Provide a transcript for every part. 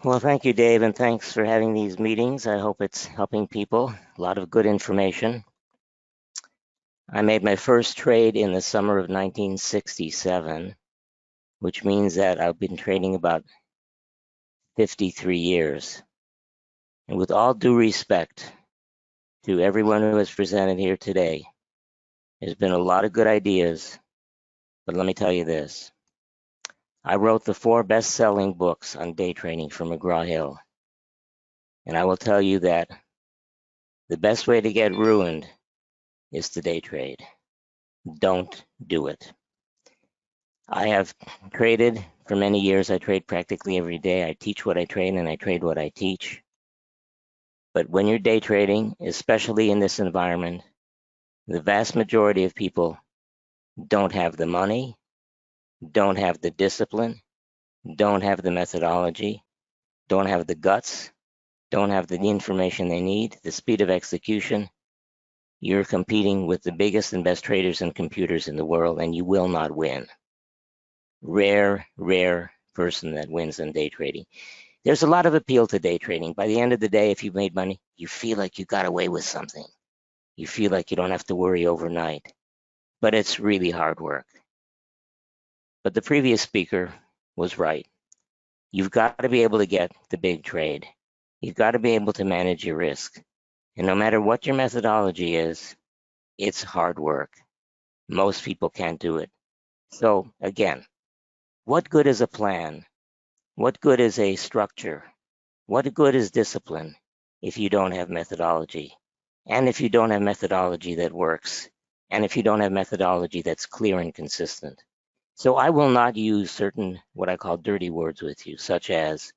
Well, thank you, Dave, and thanks for having these meetings. I hope it's helping people. A lot of good information. I made my first trade in the summer of 1967, which means that I've been trading about 53 years. And with all due respect to everyone who has presented here today, there's been a lot of good ideas, but let me tell you this. I wrote the 4 best-selling books on day trading for McGraw-Hill. And I will tell you that the best way to get ruined is to day trade. Don't do it. I have traded for many years. I trade practically every day. I teach what I trade and I trade what I teach. But when you're day trading, especially in this environment, the vast majority of people don't have the money, don't have the discipline, don't have the methodology, don't have the guts, don't have the information they need, the speed of execution. You're competing with the biggest and best traders and computers in the world, and you will not win. Rare person that wins in day trading. There's a lot of appeal to day trading. By the end of the day, if you've made money, you feel like you got away with something. You feel like you don't have to worry overnight, but it's really hard work. But the previous speaker was right. You've got to be able to get the big trade. You've got to be able to manage your risk. And no matter what your methodology is, it's hard work. Most people can't do it. So again, what good is a plan? What good is a structure? What good is discipline if you don't have methodology? And if you don't have methodology that works? And if you don't have methodology that's clear and consistent? So I will not use certain what I call dirty words with you, such as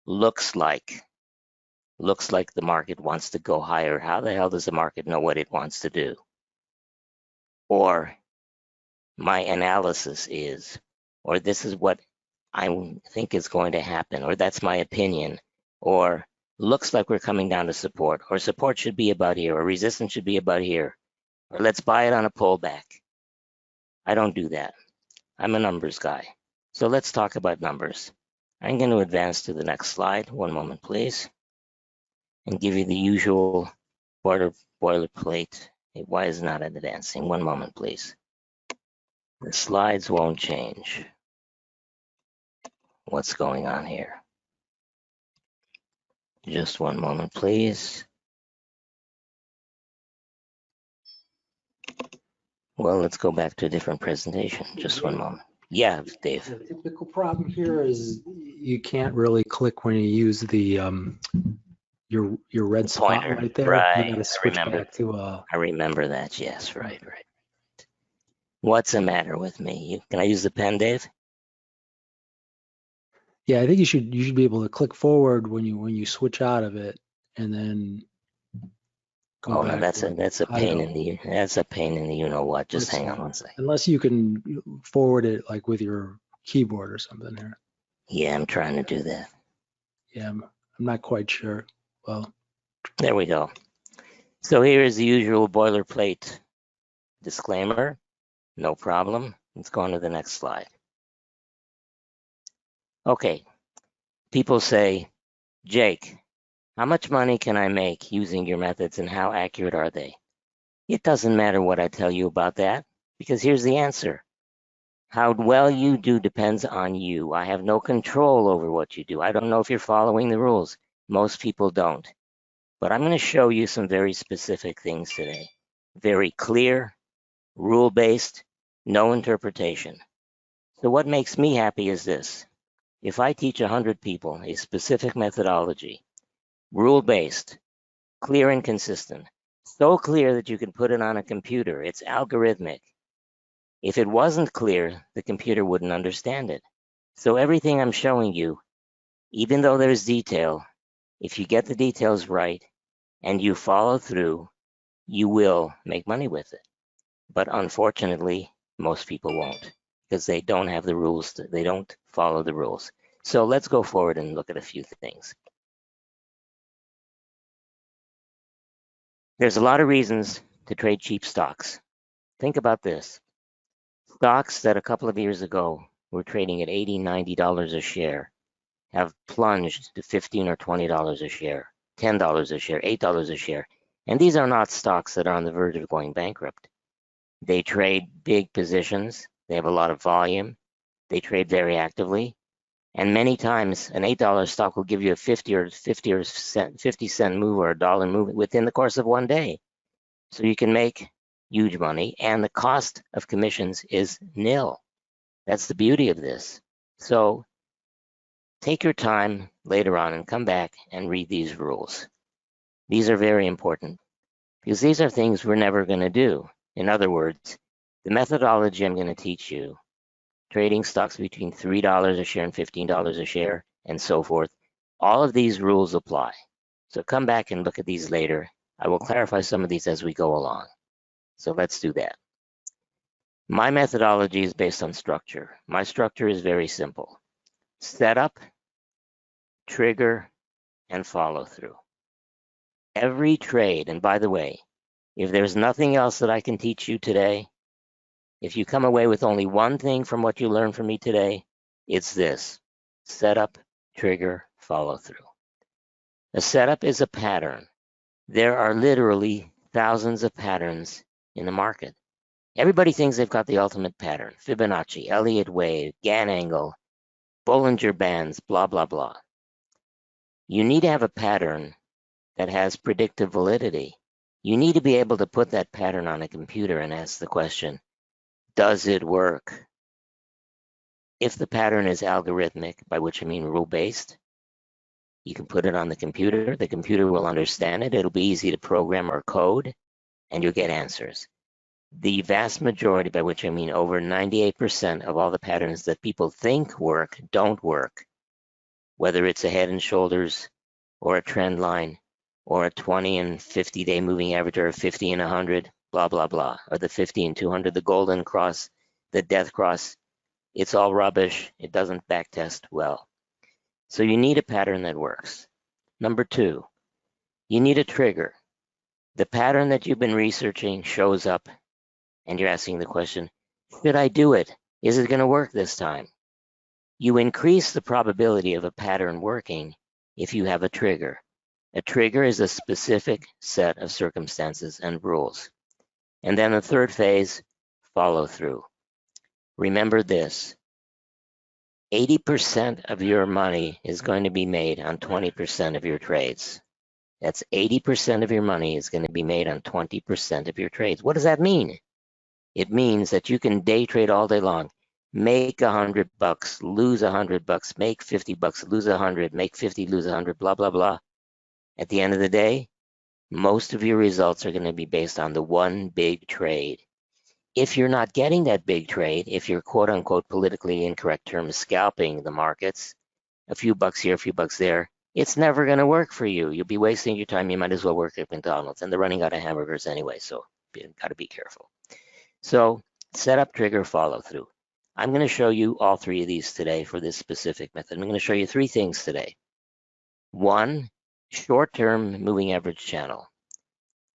looks like the market wants to go higher. How the hell does the market know what it wants to do? Or my analysis is, or this is what I think is going to happen, or that's my opinion, or looks like we're coming down to support, or support should be about here, or resistance should be about here, or let's buy it on a pullback. I don't do that. I'm a numbers guy. So let's talk about numbers. I'm going to advance to the next slide. One moment, please, and give you the usual boilerplate. Why is it not advancing? One moment, please. The slides won't change. What's going on here? Just one moment, please. Well, let's go back to a different presentation. Just one moment. Yeah, Dave. The typical problem here is you can't really click when you use the your red spot Pointer. right there. Right. You got to switch back to I remember that. Yes, right. What's the matter with me? Can I use the pen, Dave? Yeah, I think you should be able to click forward when you switch out of it, and then go back. No, that's a pain in the you know what. Just hang on one second. Unless you can forward it like with your keyboard or something here. Yeah, I'm trying to do that. Yeah, I'm not quite sure. Well, there we go. So here is the usual boilerplate disclaimer. No problem. Let's go on to the next slide. Okay. People say, Jake, how much money can I make using your methods and how accurate are they? It doesn't matter what I tell you about that, because here's the answer. How well you do depends on you. I have no control over what you do. I don't know if you're following the rules. Most people don't. But I'm going to show you some very specific things today. Very clear, rule-based, no interpretation. So what makes me happy is this. If I teach 100 people a specific methodology, rule-based, clear and consistent, so clear that you can put it on a computer, it's algorithmic. If it wasn't clear, the computer wouldn't understand it. So everything I'm showing you, even though there's detail, if you get the details right and you follow through, you will make money with it. But unfortunately, most people won't, because they don't have the rules. They don't follow the rules. So let's go forward and look at a few things. There's a lot of reasons to trade cheap stocks. Think about this. Stocks that a couple of years ago were trading at $80, $90 a share have plunged to $15 or $20 a share, $10 a share, $8 a share. And these are not stocks that are on the verge of going bankrupt. They trade big positions. They have a lot of volume. They trade very actively. And many times an $8 stock will give you a 50 cent move or a dollar move within the course of one day. So you can make huge money, and the cost of commissions is nil. That's the beauty of this. So take your time later on and come back and read these rules. These are very important because these are things we're never going to do. In other words, the methodology I'm going to teach you, trading stocks between $3 a share and $15 a share, and so forth, all of these rules apply. So come back and look at these later. I will clarify some of these as we go along. So let's do that. My methodology is based on structure. My structure is very simple. Setup, trigger, and follow through. Every trade, and by the way, if there's nothing else that I can teach you today, if you come away with only one thing from what you learned from me today, it's this: setup, trigger, follow through. A setup is a pattern. There are literally thousands of patterns in the market. Everybody thinks they've got the ultimate pattern: Fibonacci, Elliott wave, Gann angle, Bollinger Bands, blah, blah, blah. You need to have a pattern that has predictive validity. You need to be able to put that pattern on a computer and ask the question, does it work? If the pattern is algorithmic, by which I mean rule-based, you can put it on the computer will understand it, it'll be easy to program or code, and you'll get answers. The vast majority, by which I mean over 98% of all the patterns that people think work, don't work. Whether it's a head and shoulders, or a trend line, or a 20 and 50-day moving average, or a 50 and 100, blah, blah, blah, or the 50 and 200, the golden cross, the death cross, it's all rubbish. It doesn't backtest well. So you need a pattern that works. Number two, you need a trigger. The pattern that you've been researching shows up, and you're asking the question, should I do it? Is it going to work this time? You increase the probability of a pattern working if you have a trigger. A trigger is a specific set of circumstances and rules. And then the third phase, follow through. Remember this: 80% of your money is going to be made on 20% of your trades. That's 80% of your money is going to be made on 20% of your trades. What does that mean? It means that you can day trade all day long, make $100, lose $100, make $50, lose 100, make 50, lose 100, blah, blah, blah. At the end of the day, most of your results are going to be based on the one big trade. If you're not getting that big trade, if you're quote unquote politically incorrect term scalping the markets, a few bucks here, a few bucks there, it's never going to work for you. You'll be wasting your time. You might as well work at McDonald's, and they're running out of hamburgers anyway, so you got to be careful. So setup, trigger, follow through. I'm going to show you all three of these today for this specific method. I'm going to show you three things today. One, short-term moving average channel,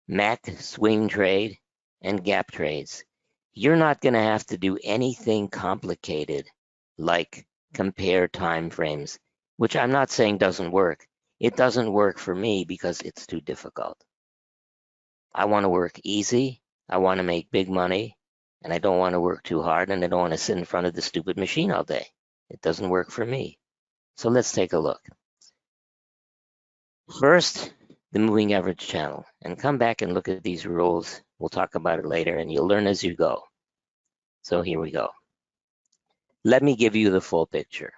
MAC swing trade, and gap trades. You're not going to have to do anything complicated like compare time frames, which I'm not saying doesn't work. It doesn't work for me because it's too difficult. I want to work easy. I want to make big money, and I don't want to work too hard, and I don't want to sit in front of the stupid machine all day. It doesn't work for me. So let's take a look. First, the moving average channel, and come back and look at these rules. We'll talk about it later, and you'll learn as you go. So here we go. Let me give you the full picture.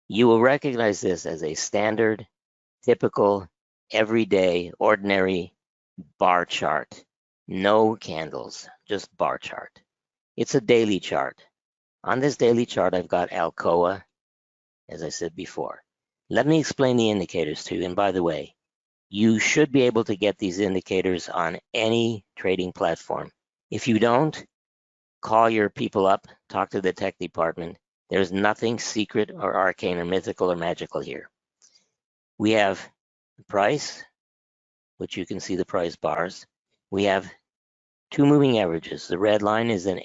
You will recognize this as a standard, typical, everyday, ordinary bar chart. No candles, just bar chart. It's a daily chart. On this daily chart, I've got Alcoa, as I said before. Let me explain the indicators to you. And by the way, you should be able to get these indicators on any trading platform. If you don't, call your people up, talk to the tech department. There's nothing secret or arcane or mythical or magical here. We have the price, which you can see the price bars. We have two moving averages. The red line is an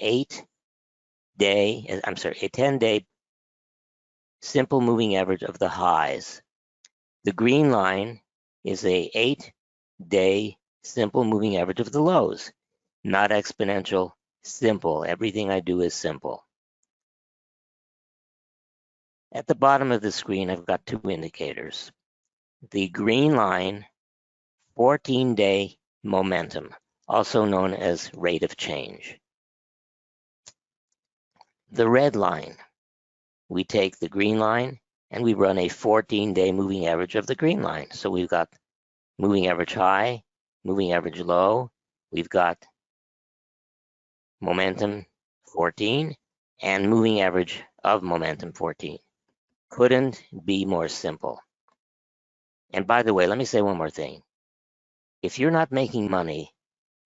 10-day simple moving average of the highs. The green line is a 8-day simple moving average of the lows, not exponential, simple. Everything I do is simple. At the bottom of the screen, I've got two indicators. The green line, 14-day momentum, also known as rate of change. The red line, we take the green line and we run a 14-day moving average of the green line. So we've got moving average high, moving average low, we've got momentum 14 and moving average of momentum 14. Couldn't be more simple. And by the way, let me say one more thing. If you're not making money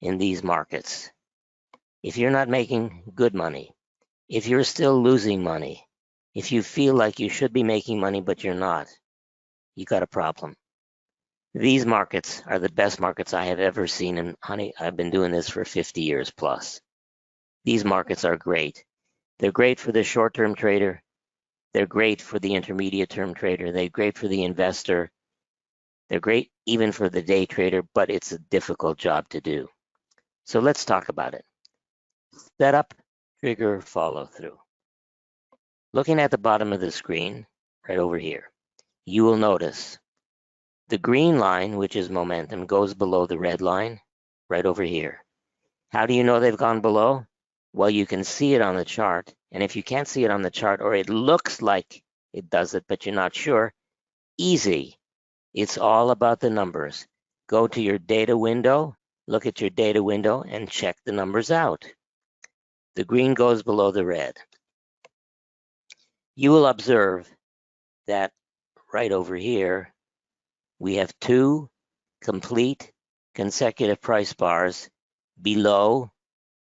in these markets, if you're not making good money, if you're still losing money, if you feel like you should be making money but you're not, you got a problem. These markets are the best markets I have ever seen, and honey, I've been doing this for 50 years plus. These markets are great. They're great for the short-term trader. They're great for the intermediate-term trader. They're great for the investor. They're great even for the day trader, but it's a difficult job to do. So let's talk about it. Setup, trigger, follow through. Looking at the bottom of the screen, right over here, you will notice the green line, which is momentum, goes below the red line, right over here. How do you know they've gone below? Well, you can see it on the chart. And if you can't see it on the chart, or it looks like it does it, but you're not sure, easy. It's all about the numbers. Go to your data window, look at your data window, and check the numbers out. The green goes below the red. You will observe that right over here, we have two complete consecutive price bars below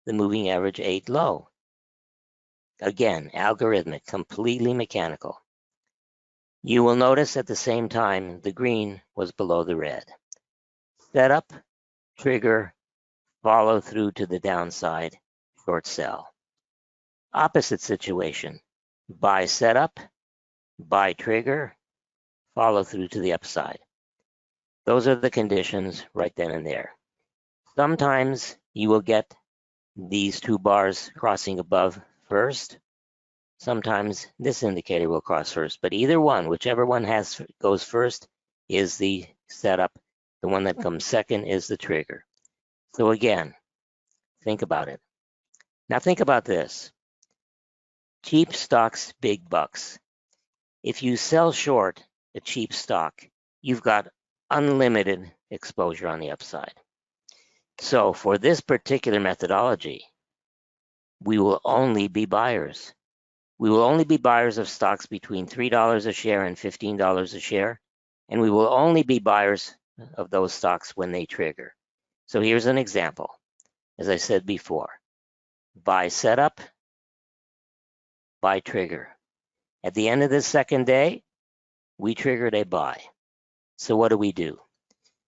the moving average 8 low. Again, algorithmic, completely mechanical. You will notice at the same time the green was below the red. Setup, trigger, follow through to the downside, short sell. Opposite situation, buy setup, buy trigger, follow through to the upside. Those are the conditions right then and there. Sometimes you will get these two bars crossing above first. Sometimes this indicator will cross first, but either one, whichever one goes first is the setup. The one that comes second is the trigger. So again, think about it. Now think about this. Cheap stocks, big bucks. If you sell short a cheap stock, you've got unlimited exposure on the upside. So for this particular methodology, we will only be buyers. We will only be buyers of stocks between $3 a share and $15 a share, and we will only be buyers of those stocks when they trigger. So here's an example. As I said before, buy setup, buy trigger. At the end of the second day, we triggered a buy. So what do?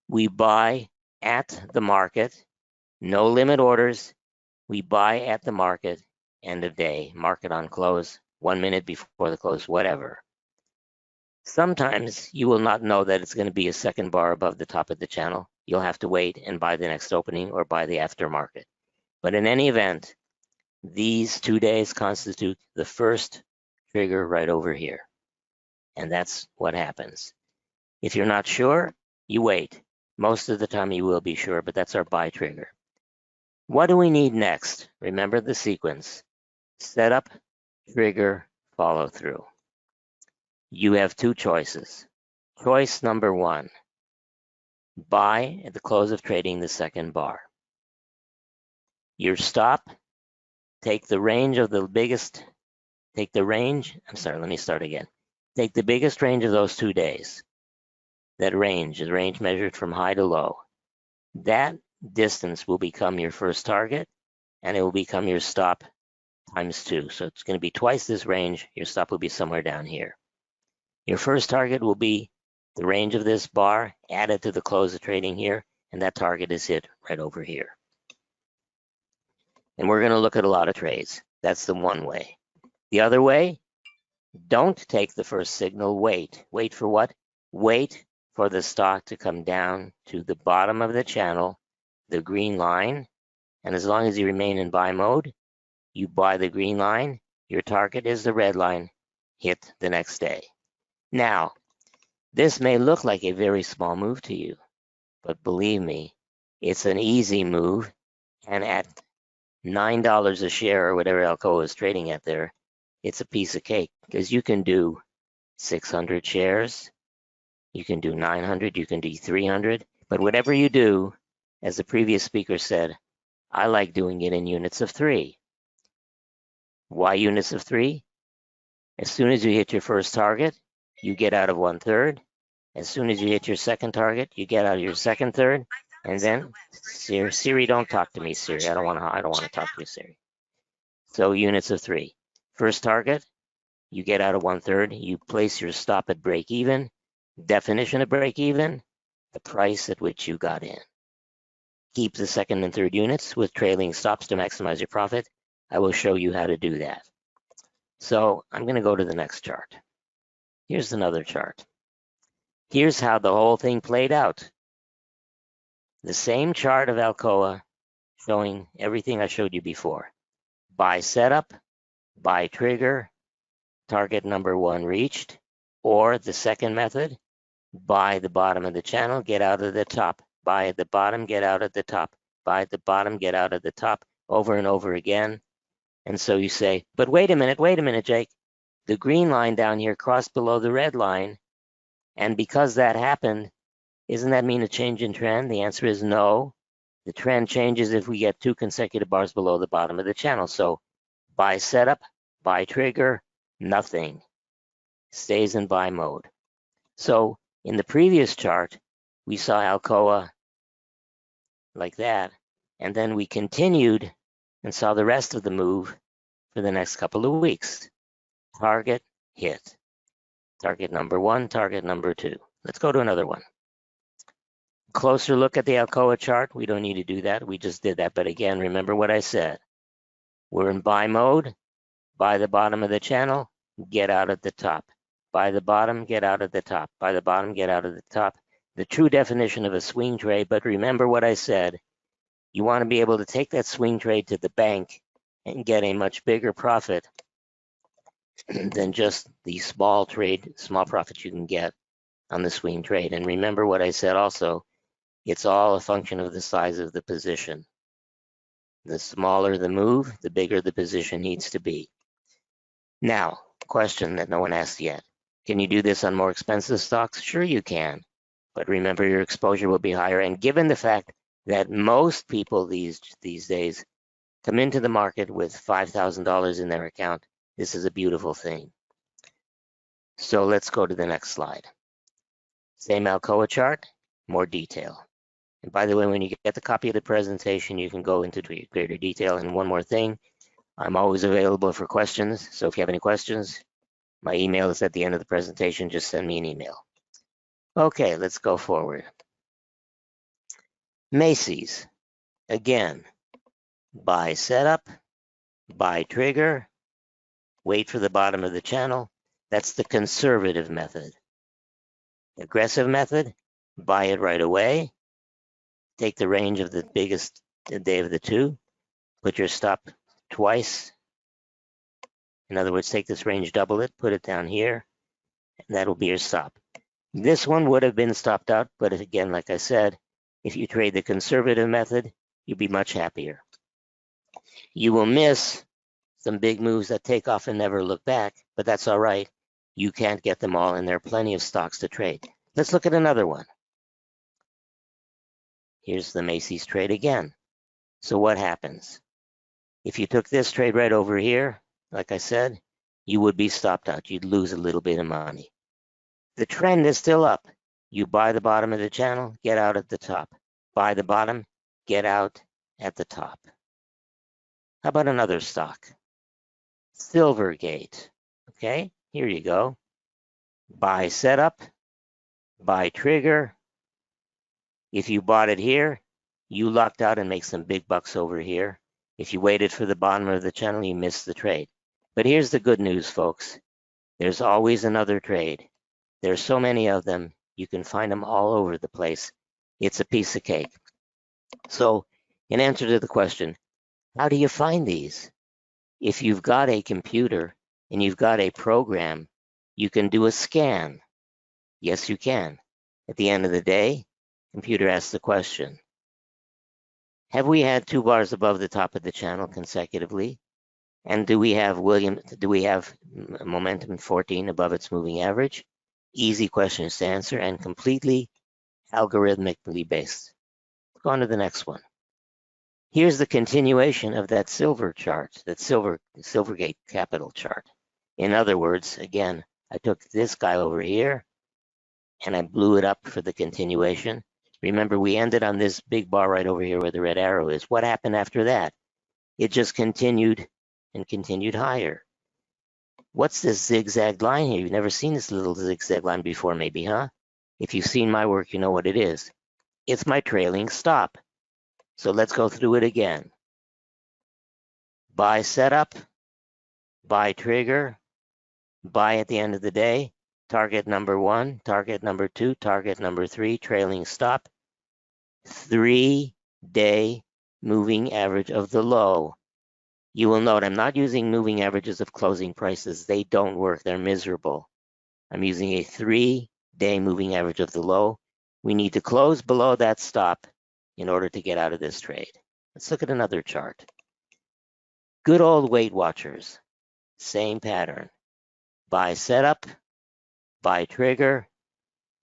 We buy at the market, no limit orders. We buy at the market, end of day, market on close, 1 minute before the close, whatever. Sometimes you will not know that it's going to be a second bar above the top of the channel. You'll have to wait and buy the next opening or buy the aftermarket. But in any event, these 2 days constitute the first trigger right over here. And that's what happens. If you're not sure, you wait. Most of the time you will be sure, but that's our buy trigger. What do we need next? Remember the sequence. Setup, trigger, follow through. You have two choices. Choice number one, buy at the close of trading the second bar. Your stop, take the range of the biggest, take the range, let me start again. Take the biggest range of those 2 days. That range is range measured from high to low. That distance will become your first target, and it will become your stop times 2. So it's going to be twice this range. Your stop will be somewhere down here. Your first target will be the range of this bar added to the close of trading here, and that target is hit right over here. And we're going to look at a lot of trades. That's the one way. The other way, Don't take the first signal, wait. Wait for what? Wait for the stock to come down to the bottom of the channel, the green line, and as long as you remain in buy mode, you buy the green line, your target is the red line, hit the next day. Now, this may look like a very small move to you, but believe me, it's an easy move, and at $9 a share or whatever Alcoa is trading at there, it's a piece of cake because you can do 600 shares, you can do 900, you can do 300, but whatever you do, as the previous speaker said, I like doing it in units of 3. Why units of 3? As soon as you hit your first target, you get out of 1/3. As soon as you hit your second target, you get out of your second third, and then Siri, don't talk to me, Siri. I don't want to talk to you, Siri. So units of 3. First target, you get out of 1/3. You place your stop at break even. Definition of break even, the price at which you got in. Keep the second and third units with trailing stops to maximize your profit. I will show you how to do that. So I'm going to go to the next chart. Here's another chart. Here's how the whole thing played out. The same chart of Alcoa showing everything I showed you before. Buy setup, buy trigger, target number 1 reached, or the second method, buy the bottom of the channel, get out of the top, buy at the bottom, get out at the top, buy at the bottom, get out at the top, over and over again. And so you say, but wait a minute, Jake. The green line down here crossed below the red line, and because that happened, doesn't that mean a change in trend? The answer is no. The trend changes if we get 2 consecutive bars below the bottom of the channel. So buy setup, buy trigger, nothing. Stays in buy mode. So in the previous chart, we saw Alcoa like that, and then we continued and saw the rest of the move for the next couple of weeks. Target, hit. Target number 1, target number 2. Let's go to another one. Closer look at the Alcoa chart. We don't need to do that. We just did that. But again, remember what I said. We're in buy mode. Buy the bottom of the channel, get out at the top. Buy the bottom, get out at the top. Buy the bottom, get out at the top. The true definition of a swing trade, but remember what I said. You want to be able to take that swing trade to the bank and get a much bigger profit than just the small profit you can get on the swing trade. And remember what I said also, it's all a function of the size of the position. The smaller the move, the bigger the position needs to be. Now, question that no one asked yet. Can you do this on more expensive stocks? Sure you can, but remember your exposure will be higher. And given the fact that most people these days come into the market with $5,000 in their account, this is a beautiful thing. So let's go to the next slide. Same Alcoa chart, more detail. And by the way, when you get the copy of the presentation, you can go into greater detail. And one more thing, I'm always available for questions. So if you have any questions, my email is at the end of the presentation. Just send me an email. Okay, let's go forward. Macy's, again, buy setup, buy trigger, wait for the bottom of the channel. That's the conservative method. Aggressive method, buy it right away. Take the range of the biggest day of the 2. Put your stop twice. In other words, take this range, double it, put it down here, and that'll be your stop. This one would have been stopped out, but again, like I said, if you trade the conservative method, you'll be much happier. You will miss some big moves that take off and never look back, but that's all right. You can't get them all, and there are plenty of stocks to trade. Let's look at another one. Here's the Macy's trade again. So what happens? If you took this trade right over here, like I said, you would be stopped out. You'd lose a little bit of money. The trend is still up. You buy the bottom of the channel, get out at the top. Buy the bottom, get out at the top. How about another stock? Silvergate. Okay, here you go. Buy setup, buy trigger. If you bought it here, you lucked out and make some big bucks over here. If you waited for the bottom of the channel, you missed the trade. But here's the good news, folks. There's always another trade. There's so many of them, you can find them all over the place. It's a piece of cake. So, in answer to the question, how do you find these? If you've got a computer and you've got a program, you can do a scan. Yes, you can. At the end of the day, computer asks the question, have we had 2 bars above the top of the channel consecutively? And do we have momentum 14 above its moving average? Easy questions to answer and completely algorithmically based. Go on to the next one. Here's the continuation of that silver chart, that Silvergate Capital chart. In other words, again, I took this guy over here and I blew it up for the continuation. Remember, we ended on this big bar right over here where the red arrow is. What happened after that? It just continued and continued higher. What's this zigzag line here? You've never seen this little zigzag line before, maybe, huh? If you've seen my work, you know what it is. It's my trailing stop. So let's go through it again. Buy setup, buy trigger, buy at the end of the day, target number 1, target number 2, target number 3, trailing stop, 3-day moving average of the low. You will note I'm not using moving averages of closing prices. They don't work. They're miserable. I'm using a 3-day moving average of the low. We need to close below that stop in order to get out of this trade. Let's look at another chart. Good old Weight Watchers, same pattern. Buy setup, buy trigger,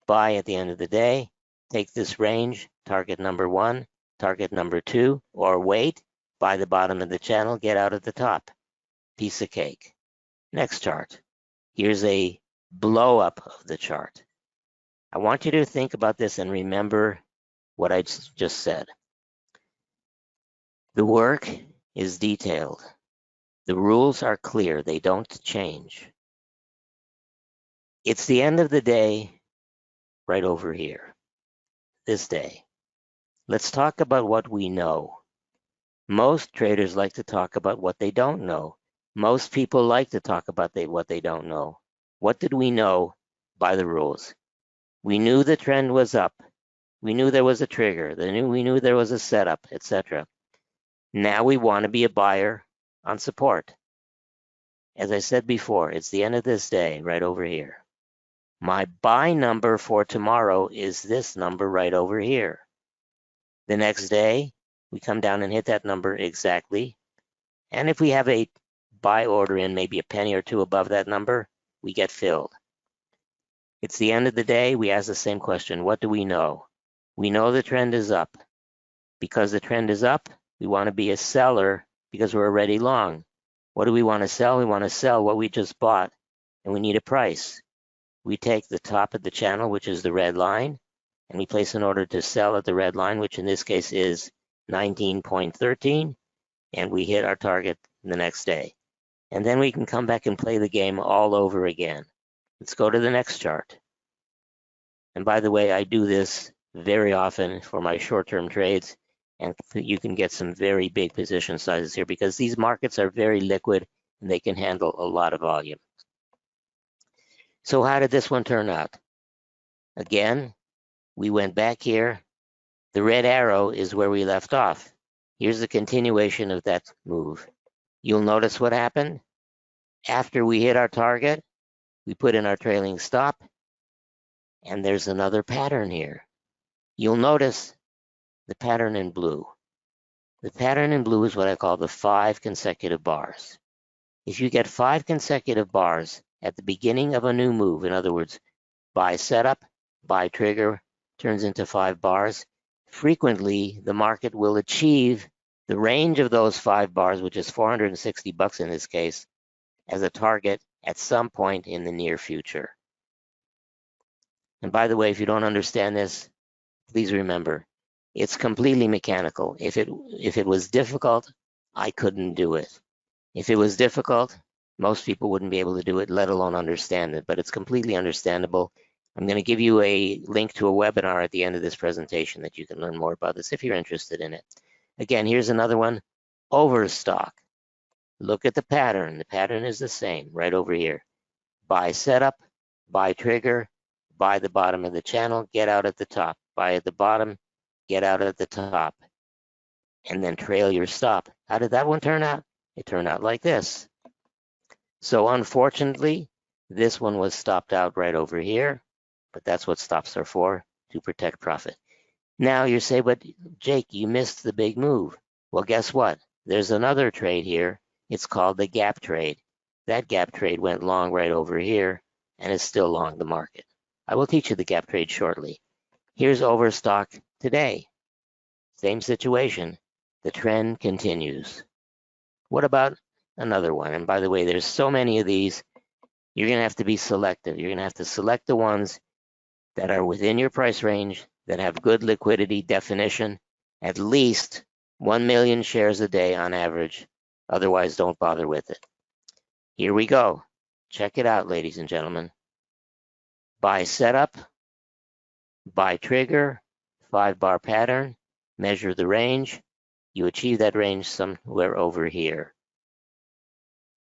buy at the end of the day. Take this range, target number 1, target number 2, or wait, buy the bottom of the channel, get out at the top. Piece of cake. Next chart. Here's a blow up of the chart. I want you to think about this and remember what I just said. The work is detailed. The rules are clear. They don't change. It's the end of the day right over here, this day. Let's talk about what we know. Most traders like to talk about what they don't know. Most people like to talk about what they don't know. What did we know by the rules? We knew the trend was up. We knew there was a trigger. We knew there was a setup, etc. Now we want to be a buyer on support. As I said before, it's the end of this day right over here. My buy number for tomorrow is this number right over here. The next day, we come down and hit that number exactly. And if we have a buy order in maybe a penny or two above that number, we get filled. It's the end of the day. We ask the same question. What do we know? We know the trend is up. Because the trend is up, we want to be a seller because we're already long. What do we want to sell? We want to sell what we just bought, and we need a price. We take the top of the channel, which is the red line, and we place an order to sell at the red line, which in this case is 19.13, and we hit our target the next day. And then we can come back and play the game all over again. Let's go to the next chart. And by the way, I do this very often for my short-term trades, and you can get some very big position sizes here because these markets are very liquid and they can handle a lot of volume. So how did this one turn out? Again, we went back here. The red arrow is where we left off. Here's the continuation of that move. You'll notice what happened. After we hit our target, we put in our trailing stop, and there's another pattern here. You'll notice the pattern in blue. The pattern in blue is what I call the 5 consecutive bars. If you get 5 consecutive bars at the beginning of a new move, in other words, buy setup, buy trigger, turns into 5 bars, frequently the market will achieve the range of those 5 bars, which is $460 in this case, as a target at some point in the near future. And by the way, if you don't understand this, please remember, it's completely mechanical. If it was difficult, I couldn't do it. If it was difficult, most people wouldn't be able to do it, let alone understand it, but it's completely understandable. I'm going to give you a link to a webinar at the end of this presentation that you can learn more about this if you're interested in it. Again, here's another one, overstock. Look at the pattern. The pattern is the same right over here. buy setup, buy trigger, buy the bottom of the channel, get out at the top, buy at the bottom, get out at the top, and then trail your stop. How did that one turn out? It turned out like this. So unfortunately, this one was stopped out right over here, but that's what stops are for, to protect profit. Now you say, but Jake, you missed the big move. Well, guess what? There's another trade here. It's called the gap trade. That gap trade went long right over here and is still long the market. I will teach you the gap trade shortly. Here's overstock today. Same situation. The trend continues. What about another one? And by the way, there's so many of these, you're going to have to be selective. You're going to have to select the ones that are within your price range, that have good liquidity definition, at least 1 million shares a day on average. Otherwise, don't bother with it. Here we go. Check it out, ladies and gentlemen. Buy setup, buy trigger, 5-bar pattern, measure the range. You achieve that range somewhere over here.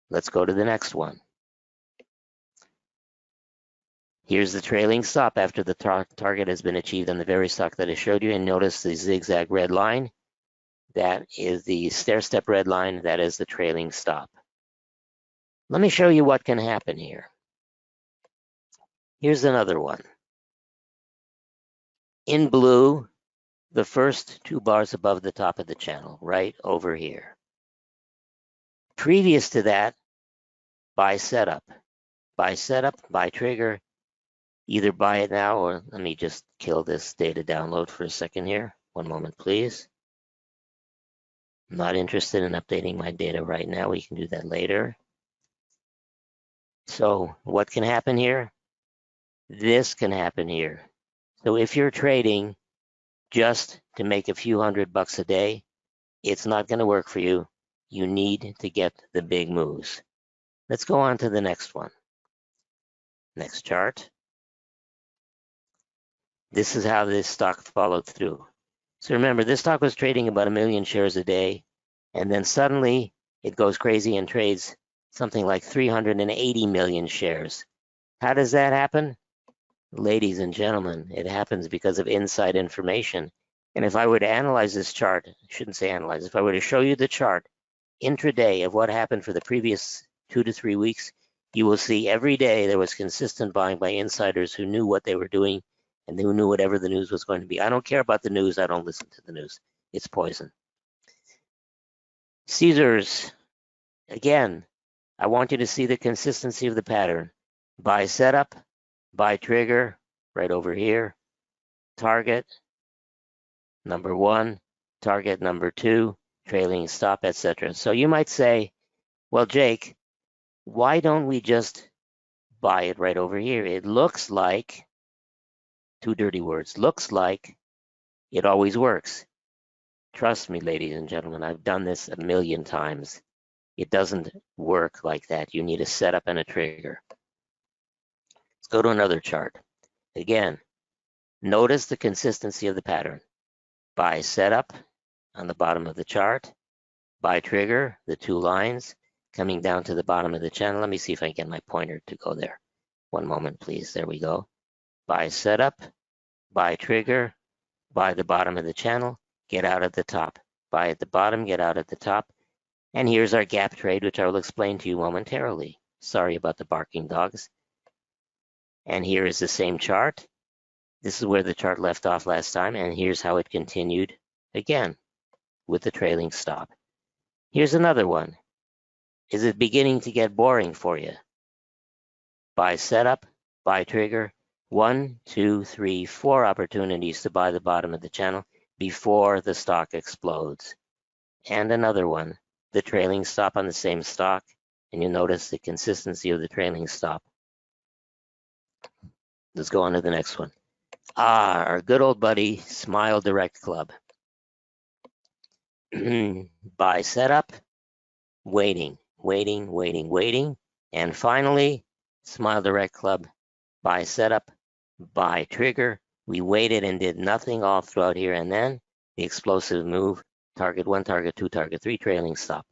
Let's go to the next one. Here's the trailing stop after the target has been achieved on the very stock that I showed you, and notice the zigzag red line. That is the stair-step red line. That is the trailing stop. Let me show you what can happen here. Here's another one. In blue, the first 2 bars above the top of the channel, right over here. Previous to that, buy setup, buy trigger. Either buy it now or let me just kill this data download for a second here. One moment, please. I'm not interested in updating my data right now. We can do that later. So what can happen here? This can happen here. So if you're trading just to make a few $100 a day, it's not going to work for you. You need to get the big moves. Let's go on to the next one. Next chart. This is how this stock followed through. So remember, this stock was trading about 1 million shares a day, and then suddenly it goes crazy and trades something like 380 million shares. How does that happen? Ladies and gentlemen, it happens because of inside information. And if I were to analyze this chart, I shouldn't say analyze, if I were to show you the chart intraday of what happened for the previous 2 to 3 weeks, you will see every day there was consistent buying by insiders who knew what they were doing and who knew whatever the news was going to be. I don't care about the news. I don't listen to the news. It's poison. Caesars, again, I want you to see the consistency of the pattern. Buy setup, buy trigger, right over here. Target, number 1, target number 2, trailing stop, etc. So you might say, well, Jake, why don't we just buy it right over here? It looks like, 2 dirty words, looks like it always works. Trust me, ladies and gentlemen, I've done this a million times. It doesn't work like that. You need a setup and a trigger. Let's go to another chart. Again, notice the consistency of the pattern. Buy setup on the bottom of the chart. Buy trigger, the 2 lines coming down to the bottom of the channel. Let me see if I can get my pointer to go there. One moment, please. There we go. Buy setup, buy trigger, buy the bottom of the channel, get out at the top. Buy at the bottom, get out at the top. And here's our gap trade, which I will explain to you momentarily. Sorry about the barking dogs. And here is the same chart. This is where the chart left off last time, and here's how it continued again with the trailing stop. Here's another one. Is it beginning to get boring for you? Buy setup, buy trigger, 1, 2, 3, 4 opportunities to buy the bottom of the channel before the stock explodes. And another one, the trailing stop on the same stock, and you'll notice the consistency of the trailing stop. Let's go on to the next one. Our good old buddy, Smile Direct Club. Buy setup, waiting, and finally, Smile Direct Club, buy setup, buy trigger. We waited and did nothing all throughout here, and then the explosive move, target 1, target 2, target 3, trailing stop.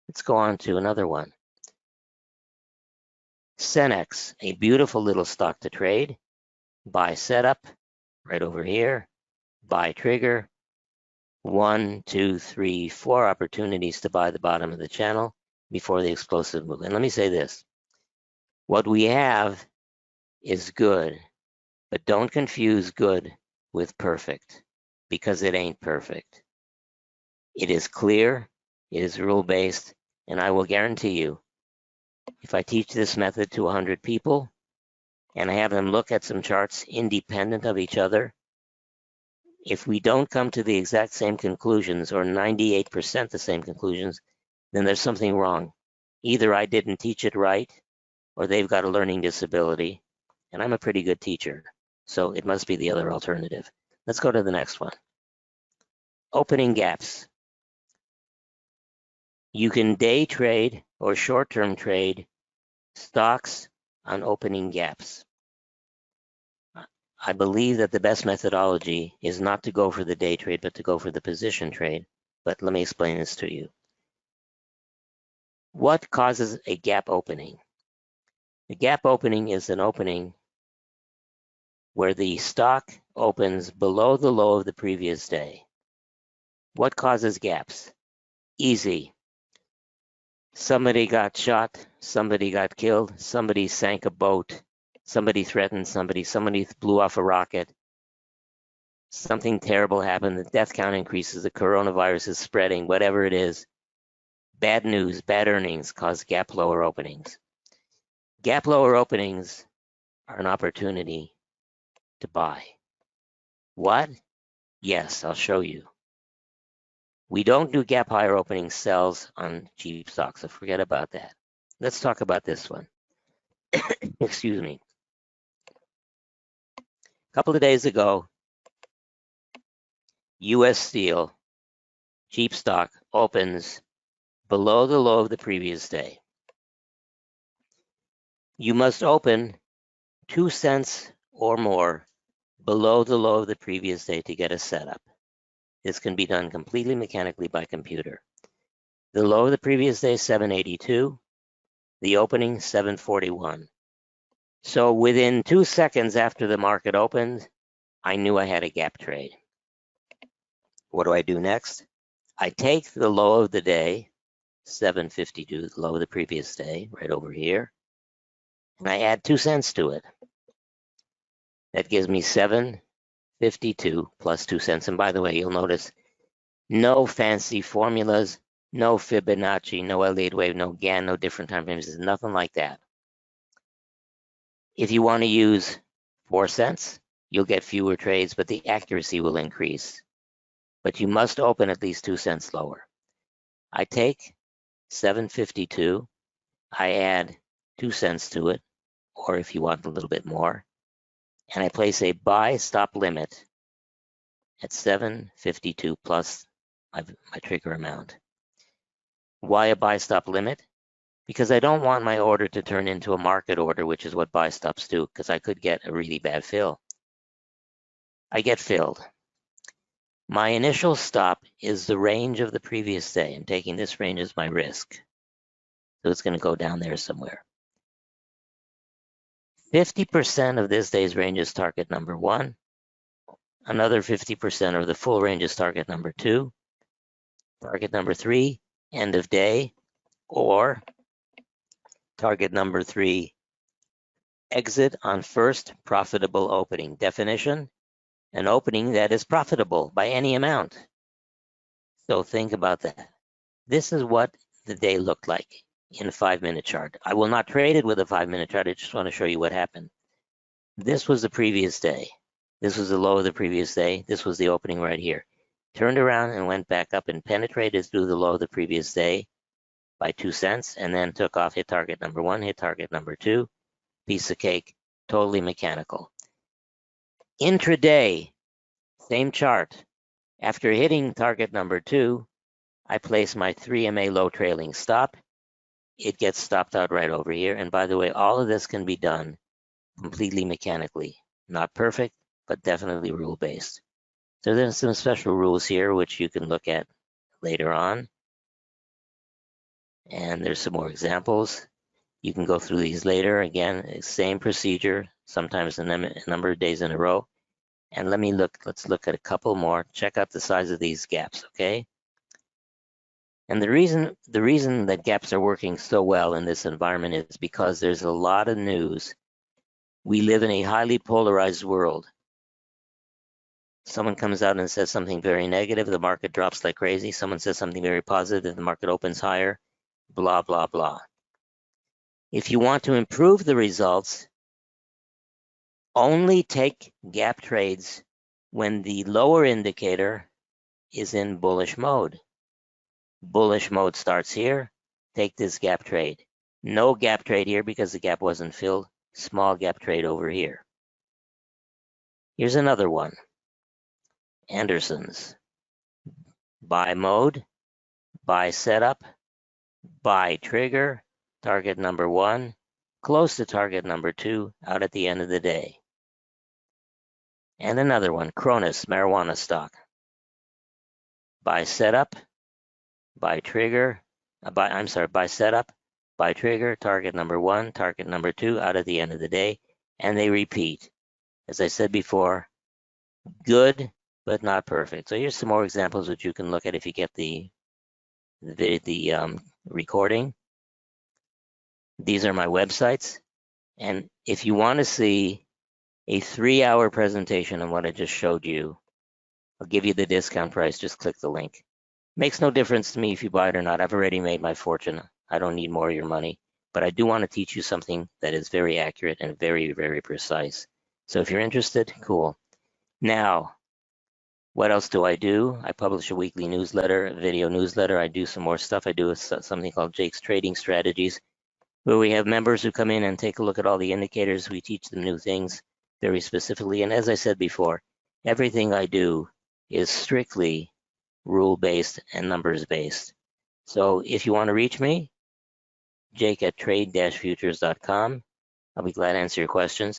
Let's go on to another one. Cenex, a beautiful little stock to trade. Buy setup, right over here. Buy trigger. 1, 2, 3, 4 opportunities to buy the bottom of the channel before the explosive move. And let me say this. What we have is good, but don't confuse good with perfect, because it ain't perfect. It is clear, it is rule-based, and I will guarantee you, if I teach this method to 100 people, and I have them look at some charts independent of each other, if we don't come to the exact same conclusions, or 98% the same conclusions, then there's something wrong. Either I didn't teach it right, or they've got a learning disability, and I'm a pretty good teacher, so it must be the other alternative. Let's go to the next one. Opening gaps. You can day trade or short-term trade stocks on opening gaps. I believe that the best methodology is not to go for the day trade, but to go for the position trade. But let me explain this to you. What causes a gap opening? The gap opening is an opening where the stock opens below the low of the previous day. What causes gaps? Easy. Somebody got shot, somebody got killed, somebody sank a boat, somebody threatened somebody blew off a rocket, something terrible happened, the death count increases, the coronavirus is spreading, whatever it is. Bad news, bad earnings cause gap lower openings. Gap lower openings are an opportunity to buy. What? Yes, I'll show you. We don't do gap higher opening sells on cheap stocks, so forget about that. Let's talk about this one. Excuse me. A couple of days ago, U.S. Steel, cheap stock, opens below the low of the previous day. You must open 2 cents or more below the low of the previous day to get a setup. This can be done completely mechanically by computer. The low of the previous day, 782. The opening, 741. So within 2 seconds after the market opened, I knew I had a gap trade. What do I do next? I take the low of the day, 752, the low of the previous day, right over here, and I add 2 cents to it. That gives me 752 plus 2 cents. And by the way, you'll notice no fancy formulas, no Fibonacci, no Elliott wave, no Gann, no different time frames, nothing like that. If you want to use 4 cents, you'll get fewer trades, but the accuracy will increase. But you must open at least 2 cents lower. I take 752, I add 2 cents to it, or if you want a little bit more, and I place a buy stop limit at 752 plus my trigger amount. Why a buy stop limit? Because I don't want my order to turn into a market order, which is what buy stops do, because I could get a really bad fill. I get filled. My initial stop is the range of the previous day. I'm taking this range as my risk. So it's going to go down there somewhere. 50% of this day's range is target number 1. Another 50% of the full range is target number 2. Target number 3, end of day, or target number 3, exit on first profitable opening. Definition, an opening that is profitable by any amount. So think about that. This is what the day looked like in a 5-minute chart. I will not trade it with a 5-minute chart. I just want to show you what happened. This was the previous day. This was the low of the previous day. This was the opening right here. Turned around and went back up and penetrated through the low of the previous day by 2 cents, and then took off, hit target number 1, hit target number 2. Piece of cake, totally mechanical. Intraday, same chart. After hitting target number 2, I place my 3 MA low trailing stop. It gets stopped out right over here. And by the way, all of this can be done completely mechanically. Not perfect, but definitely rule-based. So there's some special rules here, which you can look at later on. And there's some more examples. You can go through these later. Again, same procedure, sometimes a number of days in a row. And let's look at a couple more. Check out the size of these gaps, okay? And the reason that gaps are working so well in this environment is because there's a lot of news. We live in a highly polarized world. Someone comes out and says something very negative, the market drops like crazy. Someone says something very positive, the market opens higher, blah, blah, blah. If you want to improve the results, only take gap trades when the lower indicator is in bullish mode. Bullish mode starts here. Take this gap trade. No gap trade here because the gap wasn't filled. Small gap trade over here. Here's another one. Anderson's. Buy mode, buy setup, buy trigger, target number 1, close to target number 2, out at the end of the day. And another one, Cronus, marijuana stock. Buy setup, buy trigger, buy setup, buy trigger, target number 1, target number 2, out at the end of the day, and they repeat. As I said before, good, but not perfect. So here's some more examples which you can look at if you get the recording. These are my websites. And if you want to see a 3-hour presentation on what I just showed you, I'll give you the discount price. Just click the link. Makes no difference to me if you buy it or not. I've already made my fortune. I don't need more of your money. But I do want to teach you something that is very accurate and very, very precise. So if you're interested, cool. Now, what else do? I publish a weekly newsletter, a video newsletter. I do some more stuff. I do something called Jake's Trading Strategies, where we have members who come in and take a look at all the indicators. We teach them new things very specifically. And as I said before, everything I do is strictly rule-based and numbers-based. So if you want to reach me, Jake at trade-futures.com. I'll be glad to answer your questions.